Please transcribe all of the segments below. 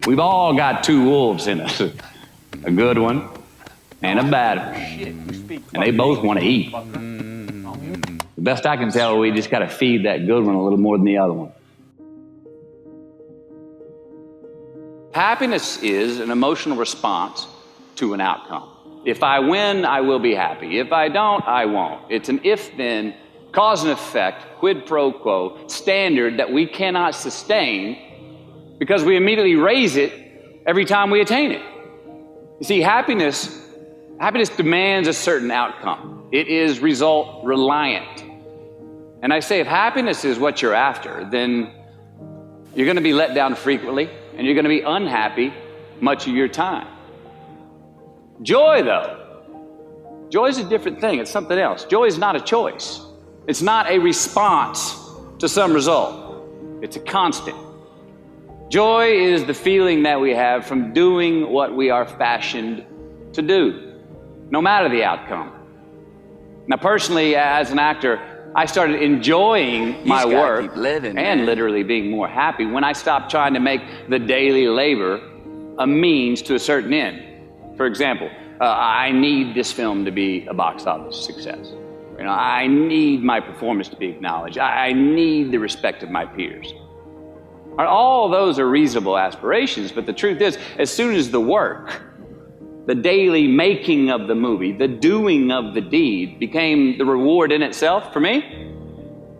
We've all got two wolves in us, a good one and a bad one, and they both want to eat. The best I can tell, we just got to feed that good one a little more than the other one. Happiness is an emotional response to an outcome. If I win, I will be happy. If I don't, I won't. It's an if-then, cause and effect, quid pro quo standard that we cannot sustain because we immediately raise it every time we attain it. You see, happiness demands a certain outcome. It is result reliant. And I say if happiness is what you're after, then you're going to be let down frequently and you're going to be unhappy much of your time. Joy, though, joy is a different thing. It's something else. Joy is not a choice. It's not a response to some result. It's a constant. Joy is the feeling that we have from doing what we are fashioned to do, no matter the outcome. Now, personally, as an actor, I started enjoying my work and literally being more happy when I stopped trying to make the daily labor a means to a certain end. For example, I need this film to be a box office success. I need my performance to be acknowledged. I need the respect of my peers. All those are reasonable aspirations, but the truth is, as soon as the work, the daily making of the movie, the doing of the deed became the reward in itself for me,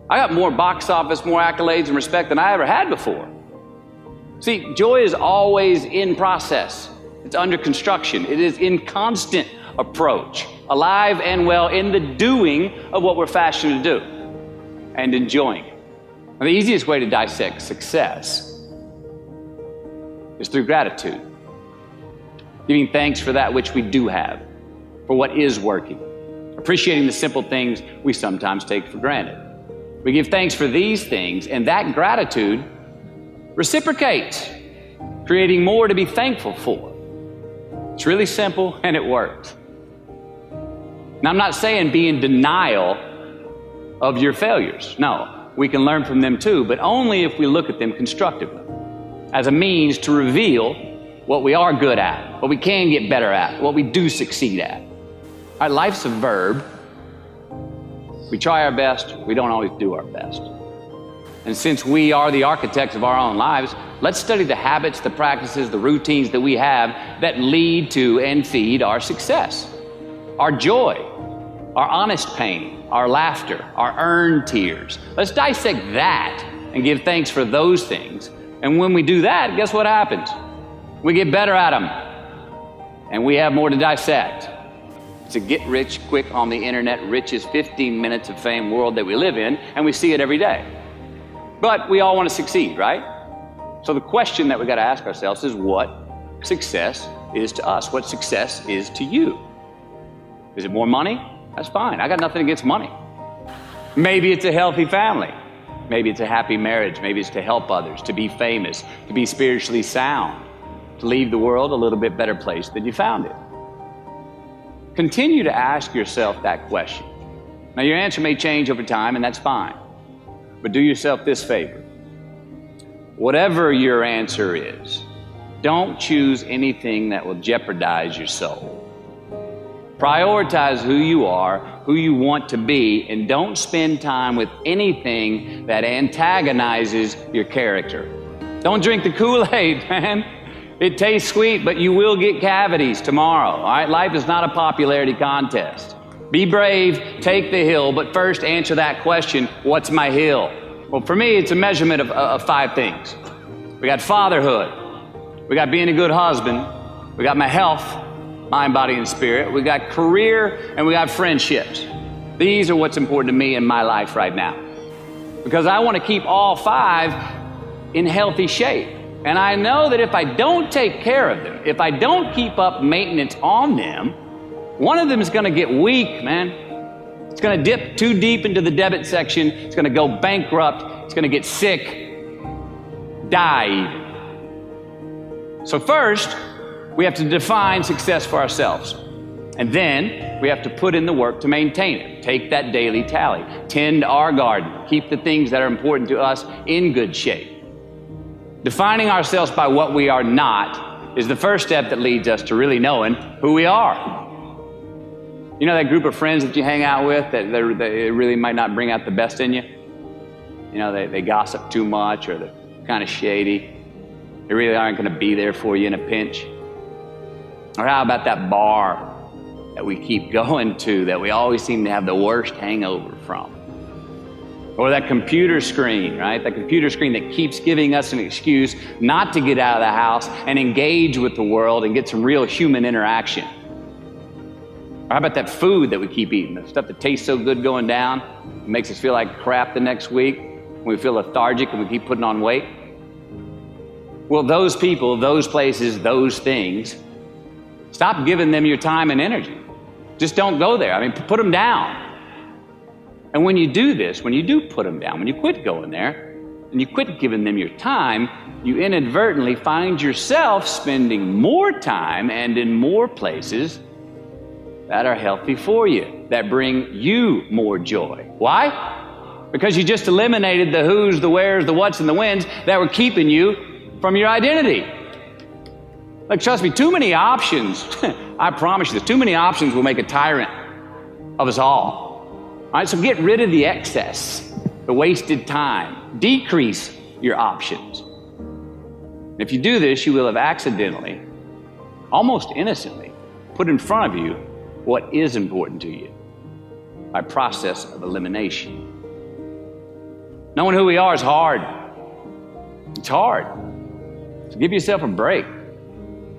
I got more box office, more accolades and respect than I ever had before. See, joy is always in process. It's under construction. It is in constant approach, alive and well in the doing of what we're fashioned to do and enjoying it. Now, the easiest way to dissect success is through gratitude. Giving thanks for that which we do have, for what is working. Appreciating the simple things we sometimes take for granted. We give thanks for these things, and that gratitude reciprocates, creating more to be thankful for. It's really simple, and it works. Now, I'm not saying be in denial of your failures. No, we can learn from them too, but only if we look at them constructively, as a means to reveal what we are good at, what we can get better at, what we do succeed at. All right, life's a verb. We try our best, we don't always do our best. And since we are the architects of our own lives, let's study the habits, the practices, the routines that we have that lead to and feed our success, our joy, our honest pain, our laughter, our earned tears. Let's dissect that and give thanks for those things. And when we do that, guess what happens? We get better at them, and we have more to dissect. It's a get-rich-quick on the internet, richest 15 minutes of fame world that we live in, and we see it every day. But we all want to succeed, right? So the question that we got to ask ourselves is what success is to us, what success is to you. Is it more money? That's fine. I got nothing against money. Maybe it's a healthy family. Maybe it's a happy marriage. Maybe it's to help others, to be famous, to be spiritually sound, to leave the world a little bit better place than you found it. Continue to ask yourself that question. Now, your answer may change over time, and that's fine. But do yourself this favor. Whatever your answer is, don't choose anything that will jeopardize your soul. Prioritize who you are, who you want to be, and don't spend time with anything that antagonizes your character. Don't drink the Kool-Aid, man. It tastes sweet, but you will get cavities tomorrow, all right? Life is not a popularity contest. Be brave, take the hill, but first answer that question, what's my hill? Well, for me, it's a measurement of 5 things. We got fatherhood. We got being a good husband. We got my health, mind, body, and spirit. We got career, and we got friendships. These are what's important to me in my life right now. Because I want to keep all 5 in healthy shape. And I know that if I don't take care of them, if I don't keep up maintenance on them, one of them is going to get weak, man. It's going to dip too deep into the debit section. It's going to go bankrupt. It's going to get sick, die even. So first, we have to define success for ourselves. And then we have to put in the work to maintain it. Take that daily tally. Tend our garden. Keep the things that are important to us in good shape. Defining ourselves by what we are not is the first step that leads us to really knowing who we are. You know that group of friends that you hang out with that they really might not bring out the best in you? You know, they gossip too much, or they're kind of shady. They really aren't going to be there for you in a pinch. Or how about that bar that we keep going to that we always seem to have the worst hangover from? Or that computer screen, right? That computer screen that keeps giving us an excuse not to get out of the house and engage with the world and get some real human interaction. Or how about that food that we keep eating, the stuff that tastes so good going down, it makes us feel like crap the next week, we feel lethargic and we keep putting on weight? Well, those people, those places, those things, stop giving them your time and energy. Just don't go there. I mean, put them down. And when you do this, when you do put them down, when you quit going there, and you quit giving them your time, you inadvertently find yourself spending more time and in more places that are healthy for you, that bring you more joy. Why? Because you just eliminated the who's, the where's, the what's, and the when's that were keeping you from your identity. Like, trust me, too many options, I promise you this, too many options will make a tyrant of us all. All right, so get rid of the excess, the wasted time. Decrease your options. If you do this, you will have accidentally, almost innocently, put in front of you what is important to you by process of elimination. Knowing who we are is hard. It's hard. So give yourself a break.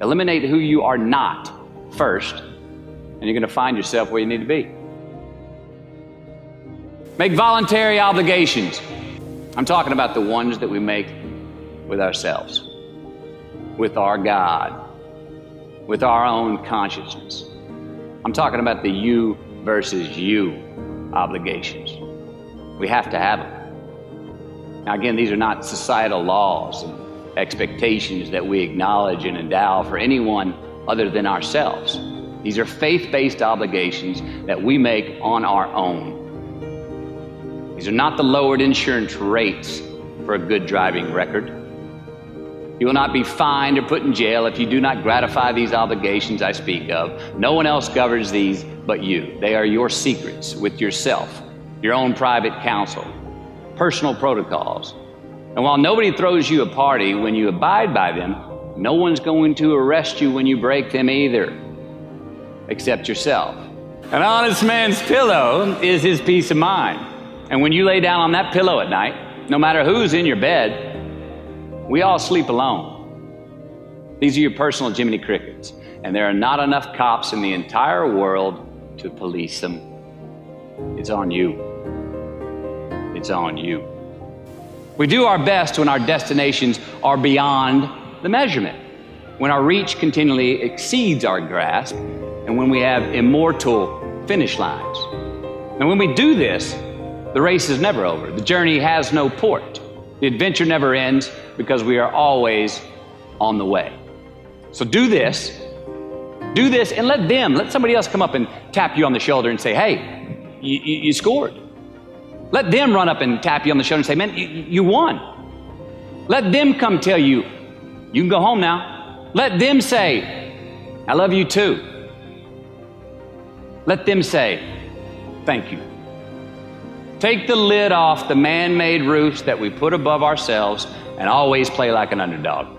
Eliminate who you are not first, and you're going to find yourself where you need to be. Make voluntary obligations. I'm talking about the ones that we make with ourselves, with our God, with our own consciousness. I'm talking about the you versus you obligations. We have to have them. Now again, these are not societal laws and expectations that we acknowledge and endow for anyone other than ourselves. These are faith-based obligations that we make on our own. These are not the lowered insurance rates for a good driving record. You will not be fined or put in jail if you do not gratify these obligations I speak of. No one else governs these but you. They are your secrets with yourself, your own private counsel, personal protocols. And while nobody throws you a party when you abide by them, no one's going to arrest you when you break them either, except yourself. An honest man's pillow is his peace of mind. And when you lay down on that pillow at night, no matter who's in your bed, we all sleep alone. These are your personal Jiminy Crickets, and there are not enough cops in the entire world to police them. It's on you. It's on you. We do our best when our destinations are beyond the measurement, when our reach continually exceeds our grasp, and when we have immortal finish lines. And when we do this, the race is never over. The journey has no port. The adventure never ends because we are always on the way. So do this, and let somebody else come up and tap you on the shoulder and say, hey, you scored. Let them run up and tap you on the shoulder and say, man, you won. Let them come tell you, you can go home now. Let them say, I love you too. Let them say, thank you. Take the lid off the man-made roofs that we put above ourselves and always play like an underdog.